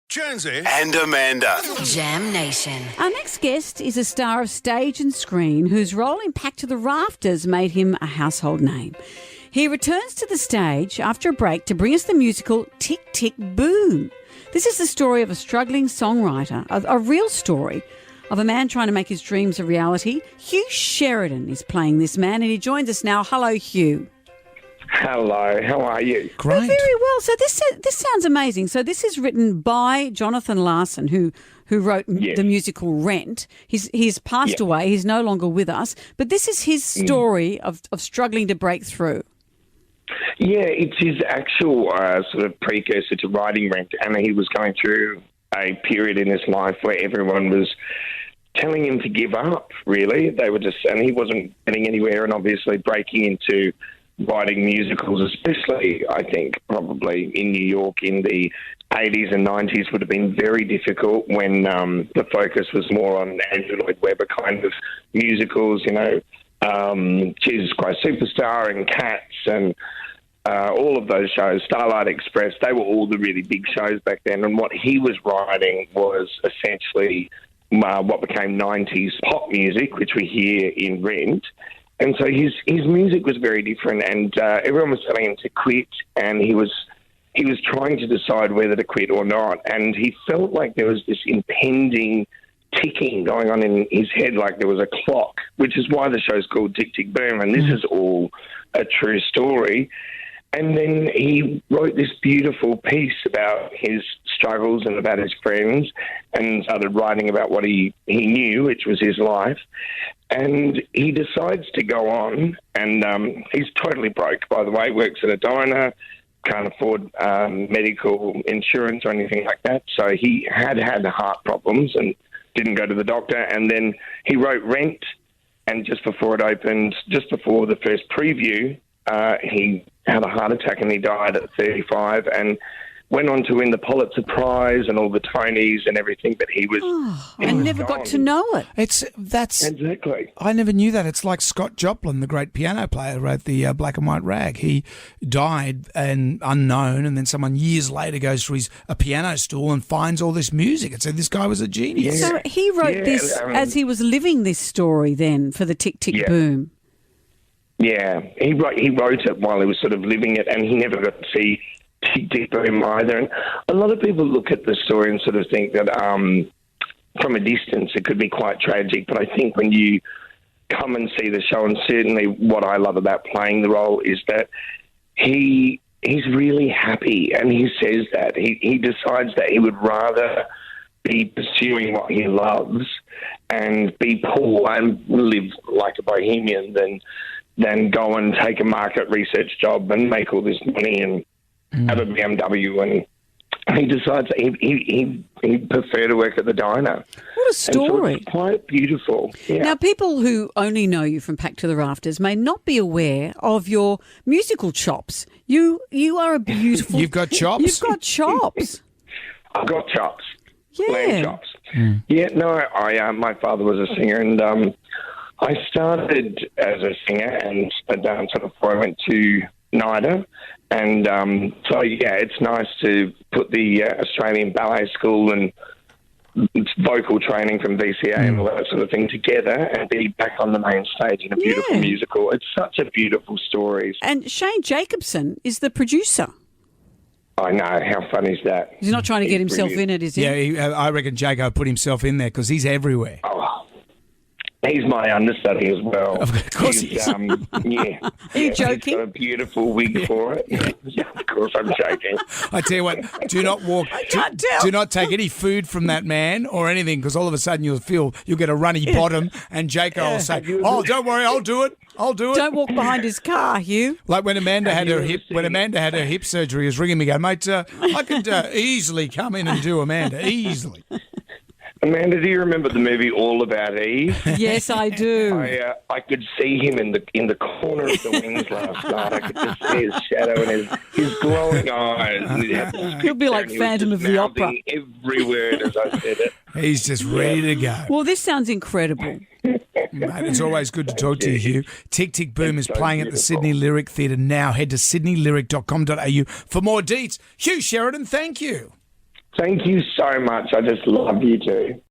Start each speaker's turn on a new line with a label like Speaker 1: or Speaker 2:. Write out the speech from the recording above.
Speaker 1: Jonesy and Amanda.
Speaker 2: Jam Nation.
Speaker 3: Our next guest is a star of stage and screen whose role in Packed to the Rafters made him a household name. He returns to the stage after a break to bring us the musical Tick, Tick, Boom. This is the story of a struggling songwriter, a real story of a man trying to make his dreams a reality. Hugh Sheridan is playing this man, and he joins us now. Hello, Hugh.
Speaker 4: Hello, how are you?
Speaker 3: Great. Oh, very well. So this sounds amazing. So this is written by Jonathan Larson, who wrote the musical Rent. He's passed away. He's no longer with us. But this is his story of struggling to break through.
Speaker 4: Yeah, it's his actual sort of precursor to writing Rent, and he was going through a period in his life where everyone was telling him to give up, really. They were just, and he wasn't getting anywhere, and obviously breaking into writing musicals, especially, I think, probably in New York in the 80s and 90s would have been very difficult when the focus was more on Andrew Lloyd Webber kind of musicals, you know, Jesus Christ Superstar and Cats and all of those shows, Starlight Express, they were all the really big shows back then. And what he was writing was essentially what became 90s pop music, which we hear in Rent. And so his music was very different, and everyone was telling him to quit, and he was trying to decide whether to quit or not, and he felt like there was this impending ticking going on in his head, like there was a clock, which is why the show's called Tick, Tick, Boom, and this is all a true story. And then he wrote this beautiful piece about his struggles and about his friends and started writing about what he knew, which was his life. And he decides to go on, and he's totally broke, by the way, works at a diner, can't afford medical insurance or anything like that. So he had heart problems and didn't go to the doctor. And then he wrote Rent, and just before it opened, just before the first preview, he had a heart attack and he died at 35 and went on to win the Pulitzer Prize and all the Tonys and everything, but he was...
Speaker 3: I never got to know it.
Speaker 4: Exactly.
Speaker 5: I never knew that. It's like Scott Joplin, the great piano player, wrote the Black and White Rag. He died and unknown, and then someone years later goes through a piano stool and finds all this music and said this guy was a genius.
Speaker 3: So he wrote this as he was living this story then for the Tick, Tick, Boom.
Speaker 4: Yeah, he wrote it while he was sort of living it, and he never got to see Tick, Tick, Boom either. And a lot of people look at the story and sort of think that from a distance it could be quite tragic, but I think when you come and see the show, and certainly what I love about playing the role is that he's really happy, and he says that. He decides that he would rather be pursuing what he loves and be poor and live like a bohemian than go and take a market research job and make all this money and have a BMW. And he decides he'd prefer to work at the diner.
Speaker 3: What a story.
Speaker 4: And so it's quite beautiful. Yeah.
Speaker 3: Now, people who only know you from Packed to the Rafters may not be aware of your musical chops. You are a beautiful...
Speaker 5: You've got chops?
Speaker 3: You've got chops.
Speaker 4: I've got chops.
Speaker 3: Yeah.
Speaker 4: Lamb chops. Yeah, no, my father was a singer, and I started as a singer and a dancer before I went to NIDA. And so, it's nice to put the Australian Ballet School and vocal training from VCA and all that sort of thing together and be back on the main stage in a beautiful musical. It's such a beautiful story.
Speaker 3: And Shane Jacobson is the producer.
Speaker 4: I know. How fun is that?
Speaker 3: He's not trying to get himself in it, is he?
Speaker 5: Yeah, I reckon Jaco put himself in there because he's everywhere.
Speaker 4: Oh, he's my understudy as well.
Speaker 5: Of course he is.
Speaker 4: Yeah.
Speaker 3: Are you joking?
Speaker 4: He's got a beautiful wig for it. Yeah, of course I'm joking.
Speaker 5: I tell you what, do not take any food from that man or anything, because all of a sudden you'll get a runny bottom, and Jaco will say, "Oh, don't worry, I'll do it.
Speaker 3: Don't walk behind his car, Hugh."
Speaker 5: Like when Amanda had her hip surgery, he was ringing me, going, "Mate, I could easily come in and do Amanda easily."
Speaker 4: Amanda, do you remember the movie All About Eve?
Speaker 3: Yes, I do.
Speaker 4: I could see him in the corner of the wings last night. I could just see his shadow and his glowing eyes.
Speaker 3: He'll be like Phantom of the Opera.
Speaker 4: Every word as I said it.
Speaker 5: He's just ready to go.
Speaker 3: Well, this sounds incredible.
Speaker 5: Mate, it's always good to talk to you, Hugh. Tick, Tick, Boom is playing at the Sydney Lyric Theatre now. Head to sydneylyric.com.au for more deets. Hugh Sheridan, thank you.
Speaker 4: Thank you so much. I just love you too.